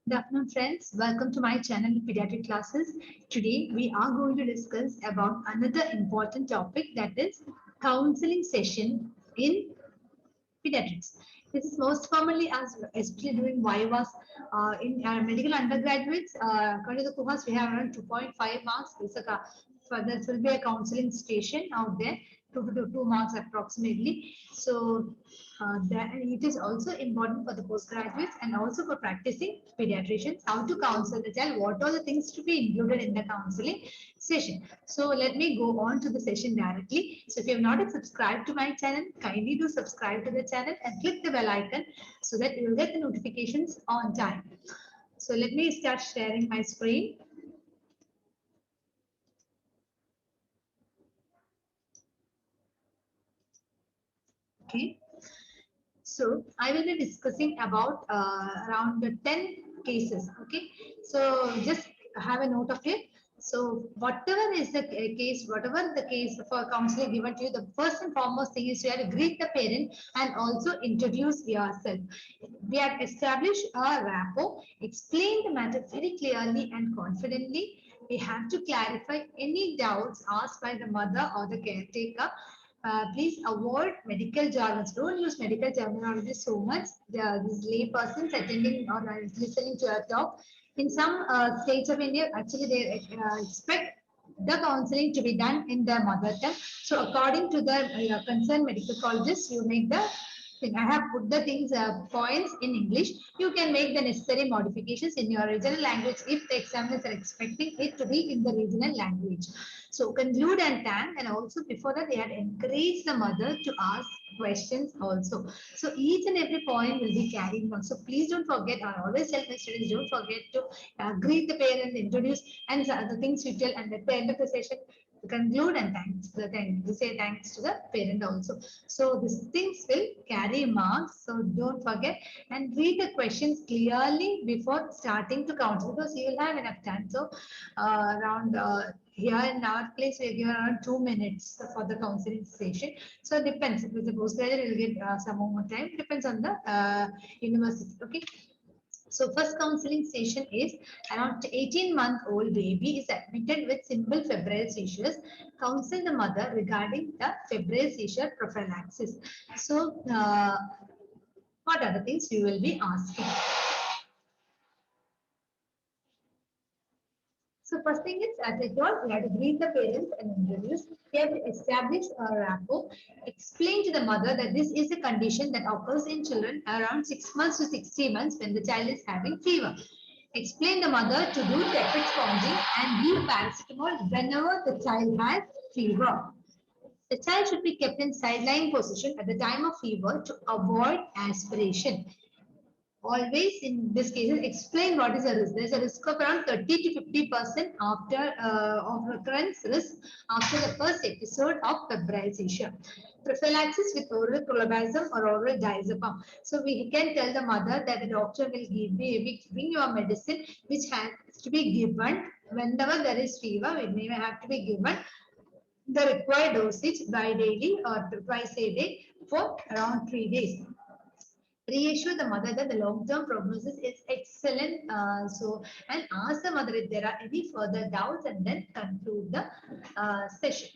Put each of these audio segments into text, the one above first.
Good afternoon, friends. Welcome to my channel, Pediatric Classes. Today, we are going to discuss about another important topic, that is counseling session in pediatrics. This is most commonly asked, especially during Vivas in medical undergraduates. According to the cohorts, we have around 2.5 marks. For this will be a counseling station out there, 2 marks approximately. So that it is also important for the postgraduates and also for practicing pediatricians how to counsel the child, what are the things to be included in the counseling session. So let me go on to the session directly. So if you have not yet subscribed to my channel, kindly do subscribe to the channel and click the bell icon so that you will get the notifications on time. So let me start sharing my screen. Okay. So I will be discussing about around 10 cases. Okay. So just have a note of it. So whatever is the case, whatever the case for counseling given to you, the first and foremost thing is you have to greet the parent and also introduce yourself. We have established a rapport, explain the matter very clearly and confidently. We have to clarify any doubts asked by the mother or the caretaker. Please avoid medical jargons. Don't use medical terminology so much. These lay persons attending or listening to a talk. In some states of India, actually they expect the counseling to be done in their mother tongue. So according to the concerned medical colleges, you make the thing. I have put the things points in English. You can make the necessary modifications in your regional language if the examiners are expecting it to be in the regional language. So conclude and thank, and also before that they had encouraged the mother to ask questions also. So each and every point will be carried on. So please don't forget, I always tell my students, don't forget to greet the parent, introduce, and the other things you tell, and at the end of the session, conclude and thanks to the thing. You say thanks to the parent also. So these things will carry marks. So don't forget and read the questions clearly before starting to count because you will have enough time. So around here in our place, we give around 2 minutes for the counseling session. So it depends. If it's a postgraduate, you'll get some more time. Depends on the university. Okay. So first counseling session is around 18-month-old baby is admitted with simple febrile seizures. Counsel the mother regarding the febrile seizure prophylaxis. So what are the things you will be asking? So first thing is, as I told, we have to greet the parents and introduce. We have to establish a rapport. Explain to the mother that this is a condition that occurs in children around 6 months to 60 months when the child is having fever. Explain the mother to do tepid sponging and give paracetamol whenever the child has fever. The child should be kept in sideline position at the time of fever to avoid aspiration. Always in this case, explain what is the risk. There's a risk of around 30 to 50% after of recurrence risk after the first episode of febrile seizure. Prophylaxis with oral clobazam or oral diazepam. So we can tell the mother that the doctor will be giving you a medicine which has to be given whenever there is fever. It may have to be given the required dosage by daily or twice a day for around 3 days. Reassure the mother that the long-term prognosis is excellent. And ask the mother if there are any further doubts and then conclude the session.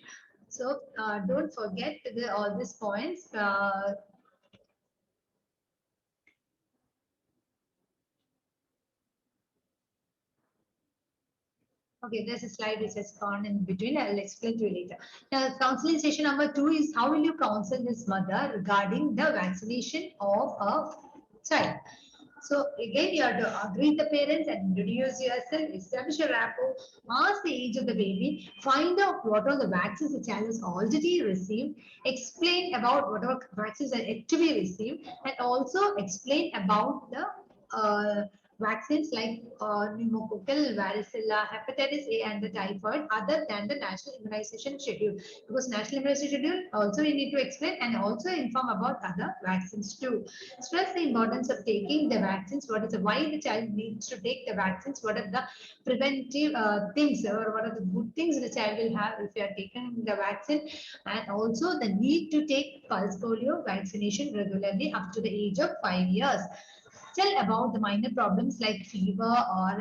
So don't forget all these points. Okay, there's a slide which has gone in between. I will explain to you later. Now, counseling session number 2 is how will you counsel this mother regarding the vaccination of a child. So again, you have to greet the parents and introduce yourself, establish a rapport, ask the age of the baby, find out what are the vaccines the child has already received, explain about whatever vaccines are yet to be received, and also explain about the vaccines like pneumococcal, varicella, hepatitis A, and the typhoid, other than the national immunization schedule. Because national immunization schedule also we need to explain and also inform about other vaccines too. Stress the importance of taking the vaccines. What is the why the child needs to take the vaccines? What are the preventive things or what are the good things the child will have if you are taking the vaccine? And also the need to take pulse polio vaccination regularly up to the age of 5 years. Tell about the minor problems like fever or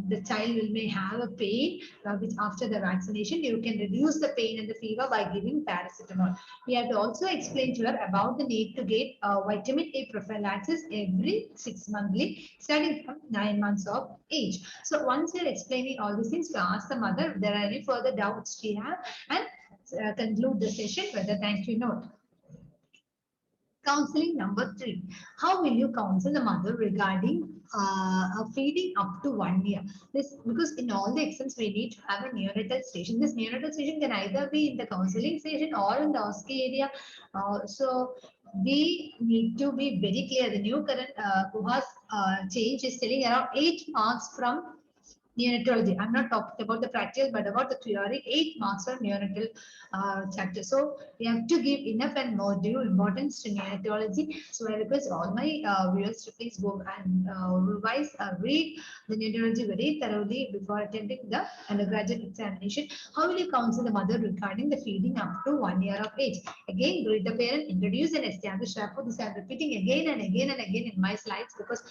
the child may have a pain which after the vaccination you can reduce the pain and the fever by giving paracetamol. We have to also explain to her about the need to get vitamin A prophylaxis every 6 monthly starting from 9 months of age. So once you're explaining all these things, you ask the mother if there are any further doubts she have and conclude the session with a thank you note. Counseling number 3. How will you counsel the mother regarding feeding up to 1 year? This because in all the exams we need to have a neonatal station. This neonatal station can either be in the counseling station or in the OSCE area. So we need to be very clear. The new current who has change is telling around 8 marks from neonatology. I'm not talking about the practical, but about the theory. 8 marks for neonatal chapter. So we have to give enough and more due importance to neonatology. So I request all my viewers to please go and revise, read the neonatology very thoroughly before attending the undergraduate examination. How will you counsel the mother regarding the feeding up to 1 year of age? Again, greet the parent, introduce and establish rapport. This I'm repeating again and again and again in my slides because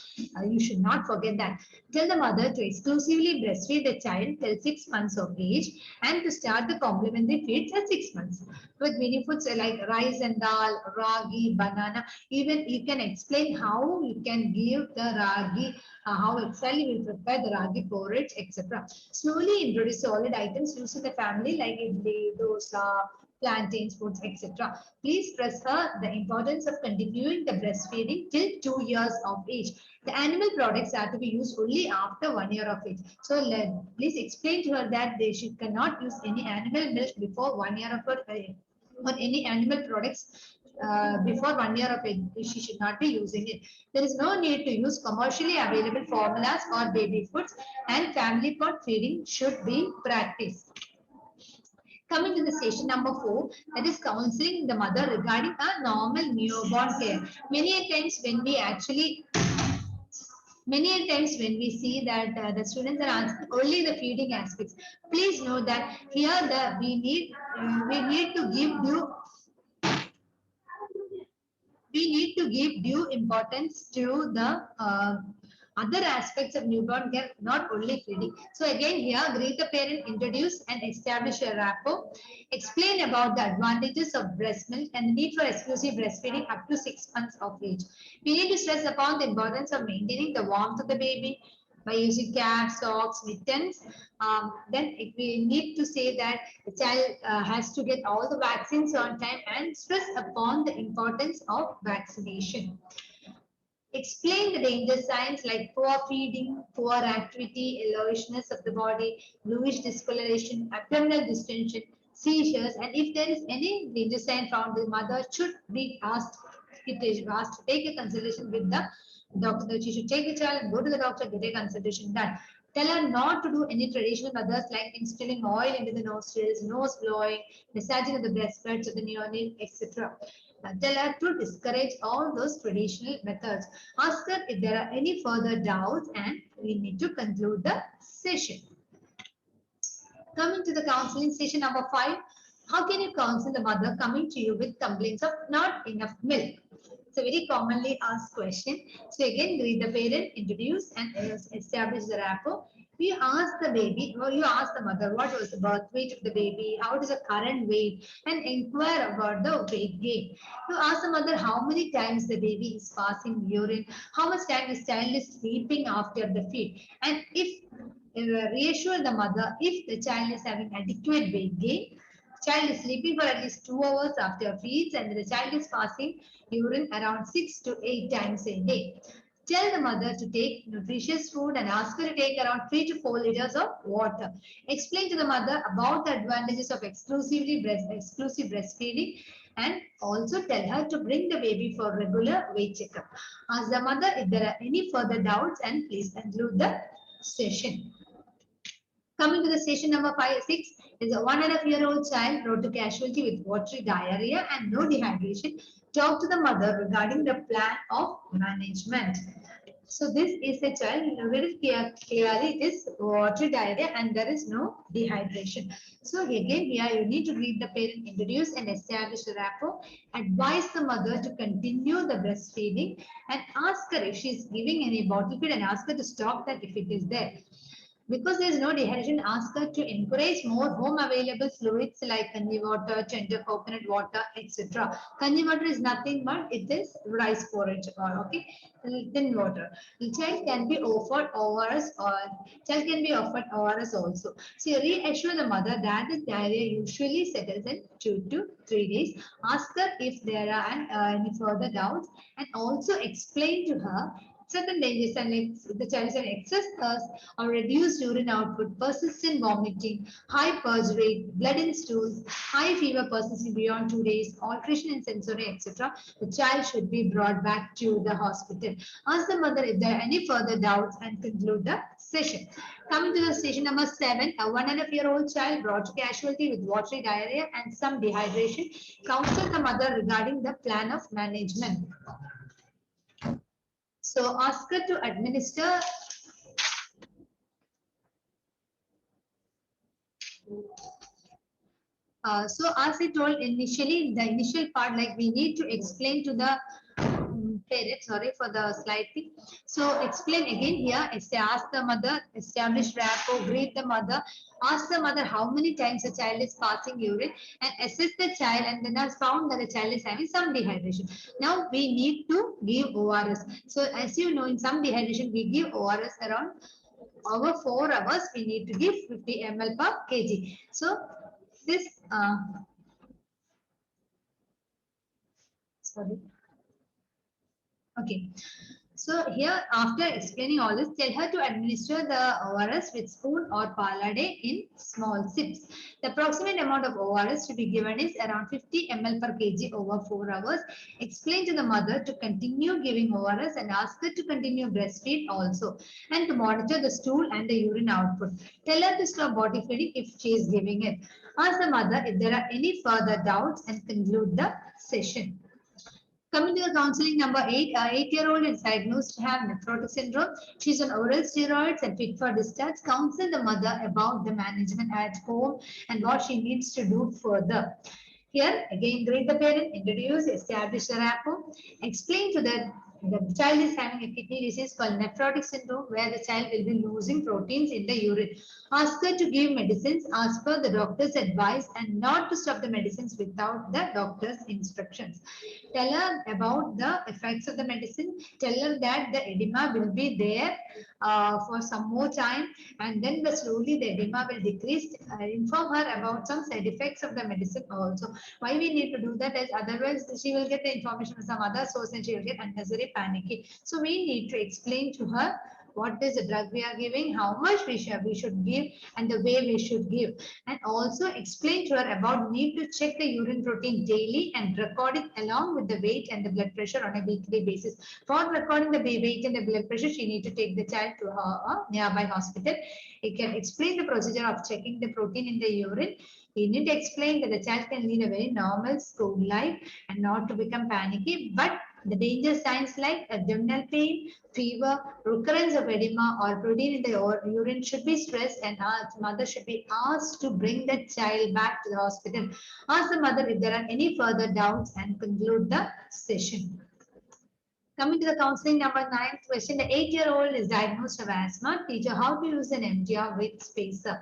you should not forget that. Tell the mother to exclusively breastfeed the child till 6 months of age and to start the complementary feeds at 6 months with mini foods like rice and dal, ragi, banana. Even you can explain how you can give the ragi, how exactly we prepare the ragi porridge, etc. Slowly introduce solid items used in the family like idli, dosa, plantains, foods, etc. Please stress her the importance of continuing the breastfeeding till 2 years of age. The animal products are to be used only after 1 year of age. So please explain to her that she cannot use any animal milk before 1 year of her age or any animal products before 1 year of age. She should not be using it. There is no need to use commercially available formulas or baby foods, and family pot feeding should be practiced. Coming to the station number 4, that is counseling the mother regarding a normal newborn care. Many a times when we see that the students are asking only the feeding aspects, please know that here we need to give due importance to the other aspects of newborn care, not only feeding. So again, here, greet the parent, introduce and establish a rapport. Explain about the advantages of breast milk and the need for exclusive breastfeeding up to 6 months of age. We need to stress upon the importance of maintaining the warmth of the baby by using caps, socks, mittens. Then we need to say that the child has to get all the vaccines on time and stress upon the importance of vaccination. Explain the danger signs like poor feeding, poor activity, yellowishness of the body, bluish discoloration, abdominal distension, seizures, and if there is any danger sign found, the mother should be asked, to take a consultation with the doctor. She should take the child and go to the doctor, get a consultation done. Tell her not to do any traditional methods like instilling oil into the nostrils, nose blowing, massaging of the breastplates of the neonate, etc. Tell her to discourage all those traditional methods. Ask her if there are any further doubts and we need to conclude the session. Coming to the counseling session number 5, how can you counsel the mother coming to you with complaints of not enough milk? It's a very commonly asked question. So again, greet the parent, introduce and establish the rapport. You ask the baby, or you ask the mother, what was the birth weight of the baby, how is the current weight, and inquire about the weight gain. You ask the mother how many times the baby is passing urine, how much time this child is sleeping after the feed, and if reassure the mother if the child is having adequate weight gain. Child is sleeping for at least 2 hours after feeds and the child is passing urine around 6 to 8 times a day. Tell the mother to take nutritious food and ask her to take around 3 to 4 liters of water. Explain to the mother about the advantages of exclusive breastfeeding and also tell her to bring the baby for regular weight checkup. Ask the mother if there are any further doubts and please conclude the session. Coming to the station number 6 is a 1.5-year-old child brought to casualty with watery diarrhea and no dehydration. Talk to the mother regarding the plan of management. So this is a child very clearly it is watery diarrhea and there is no dehydration. So again here you need to read the parent, introduce and establish the rapport, advise the mother to continue the breastfeeding and ask her if she is giving any bottle feed and ask her to stop that if it is there. Because there is no dehydration, ask her to encourage more home available fluids like kanji water, tender coconut water, etc. Kanji water is nothing but it is rice porridge or okay, thin water. The child can be offered ORS or child can be offered ORS also. So reassure the mother that the diarrhea usually settles in 2 to 3 days. Ask her if there are any further doubts and also explain to her certain dangers and the child is an excess thirst or reduced urine output, persistent vomiting, high purge rate, blood in stools, high fever persisting beyond 2 days, alteration in sensory, etc., the child should be brought back to the hospital. Ask the mother if there are any further doubts and conclude the session. Coming to the session number 7, a 1.5-year-old child brought to casualty with watery diarrhea and some dehydration. Counsel the mother regarding the plan of management. So ask her to administer so as I told initially, the initial part, like we need to explain to the parent, sorry for the slide thing. So explain again here, ask the mother, establish rapport, greet the mother, ask the mother how many times the child is passing urine and assess the child and then has found that the child is having some dehydration. Now we need to give ORS. So as you know, in some dehydration, we give ORS around over 4 hours, we need to give 50 ml per kg. So this sorry. Okay. So here, after explaining all this, tell her to administer the ORS with spoon or Paladay in small sips. The approximate amount of ORS to be given is around 50 ml per kg over 4 hours. Explain to the mother to continue giving ORS and ask her to continue breastfeed also and to monitor the stool and the urine output. Tell her to stop bottle feeding if she is giving it. Ask the mother if there are any further doubts and conclude the session. Coming to the counseling number 8, a 8-year-old is diagnosed to have nephrotic syndrome. She's on oral steroids and fit for discharge. Counsel the mother about the management at home and what she needs to do further. Here, again, greet the parent, introduce, establish the rapport, explain to the child is having a kidney disease called nephrotic syndrome where the child will be losing proteins in the urine. Ask her to give medicines as per the doctor's advice and not to stop the medicines without the doctor's instructions. Tell her about the effects of the medicine. Tell her that the edema will be there for some more time and then slowly the edema will decrease. Inform her about some side effects of the medicine also. Why we need to do that is otherwise she will get the information from some other source and she will get unnecessary panicky. So we need to explain to her what is the drug we are giving, how much we should give and the way we should give, and also explain to her about need to check the urine protein daily and record it along with the weight and the blood pressure on a weekly basis. For recording the weight and the blood pressure, she need to take the child to her nearby hospital. It can explain the procedure of checking the protein in the urine. We need to explain that the child can lead a very normal school life and not to become panicky, but the danger signs like abdominal pain, fever, recurrence of edema or protein in the urine should be stressed and mother should be asked to bring the child back to the hospital. Ask the mother if there are any further doubts and conclude the session. Coming to the counseling number 9 question, the 8-year-old is diagnosed of asthma. Teacher, how to use an MDR with spacer?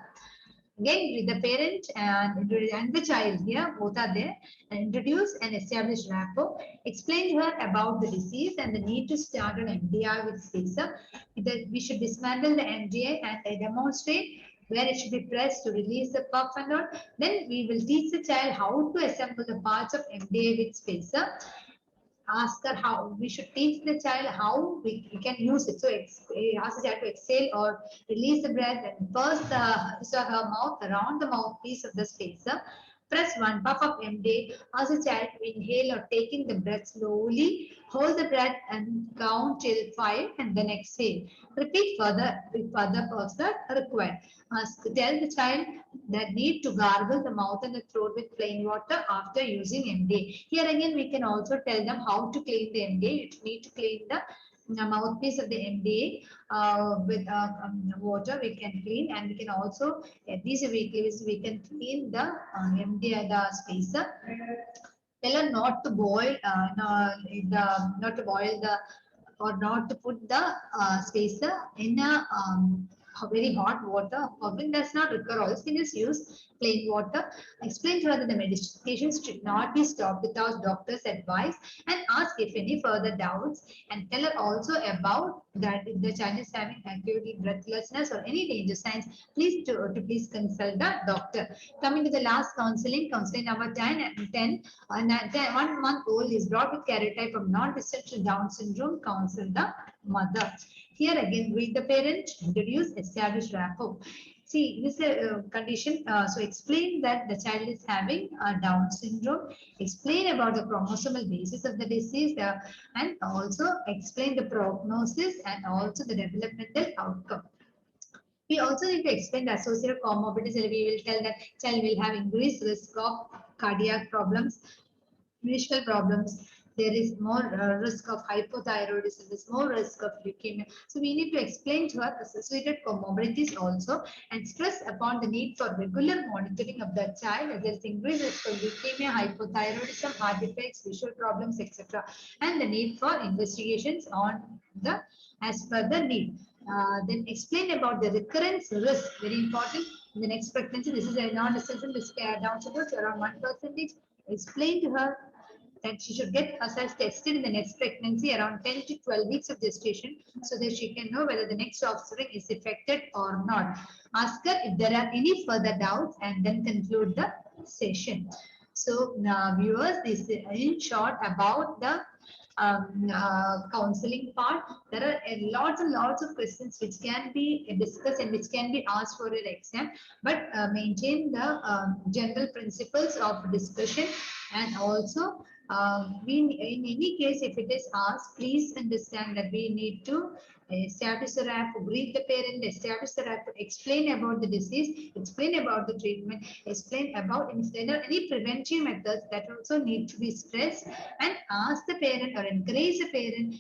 Again, with the parent and the child here, both are there. Introduce and establish rapport. Explain to her about the disease and the need to start an MDR with spacer. We should dismantle the MDA and demonstrate where it should be pressed to release the puff and all. Then we will teach the child how to assemble the parts of MDA with spacer. Ask her how we should teach the child how we can use it. So ask the child to exhale or release the breath and burst his or her mouth around the mouthpiece of the spacer. Press one puff of MD. Ask the child to inhale or taking the breath slowly. Hold the breath and count till 5 and then exhale. Repeat further with further puffs are required. Tell the child that need to gargle the mouth and the throat with plain water after using MDA. Here again, we can also tell them how to clean the MDA. You need to clean the mouthpiece of the MDA with water we can clean, and we can also at least weekly we can clean the MDA, the spacer. Tell her not to boil, no, not to boil the or not to put the spacer in a very hot water. Problem does not require oils. Can just use plain water. Explain to her that the medications should not be stopped without doctor's advice, and ask if any further doubts. And tell her also about that if the child is having acute breathlessness or any danger signs, please to please consult the doctor. Coming to the last counseling number 10 and 10. And that 1 month old is brought with karyotype of non-essential Down syndrome. Counsel the mother. Here again, read the parent, introduce, establish rapport. See, this condition. So explain that the child is having Down syndrome. Explain about the chromosomal basis of the disease, and also explain the prognosis and also the developmental outcome. We also need to explain the associated comorbidities. We will tell that child will have increased risk of cardiac problems, visual problems. There is more risk of hypothyroidism. There's more risk of leukemia. So we need to explain to her associated comorbidities also, and stress upon the need for regular monitoring of the child as there is increased risk of leukemia, hypothyroidism, heart defects, visual problems, etc., and the need for investigations on the as per the need. Then explain about the recurrence risk, very important. In the next pregnancy, this is a non-essential risk Down syndrome to around 1%. Explain to her that she should get herself tested in the next pregnancy around 10 to 12 weeks of gestation, so that she can know whether the next offspring is affected or not. Ask her if there are any further doubts, and then conclude the session. So now viewers, this is in short about the counseling part. There are lots and lots of questions which can be discussed and which can be asked for an exam, but maintain the general principles of discussion. And also we, in any case, if it is asked, please understand that we need to establish the rapport, brief the parent, establish the rapport, explain about the disease, explain about the treatment, explain about if there are any preventive methods that also need to be stressed, and ask the parent or encourage the parent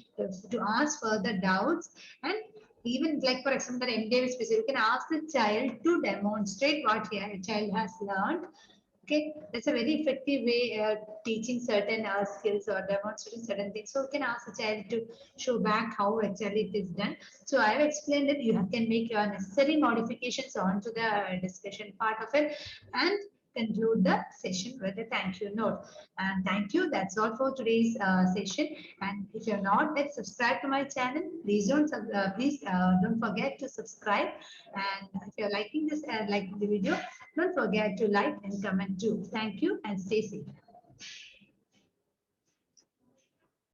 to ask further doubts. And even like for example, MDA specific, you can ask the child to demonstrate what child has learned. Okay, that's a very effective way teaching certain skills or demonstrating certain things. So you can ask the child to show back how actually it is done. So I have explained that you can make your necessary modifications onto the discussion part of it, and conclude the session with a thank you note. And thank you. That's all for today's session. And if you're not yet subscribed to my channel, please don't forget to subscribe. And if you're liking this liking the video, don't forget to like and comment too. Thank you and stay safe.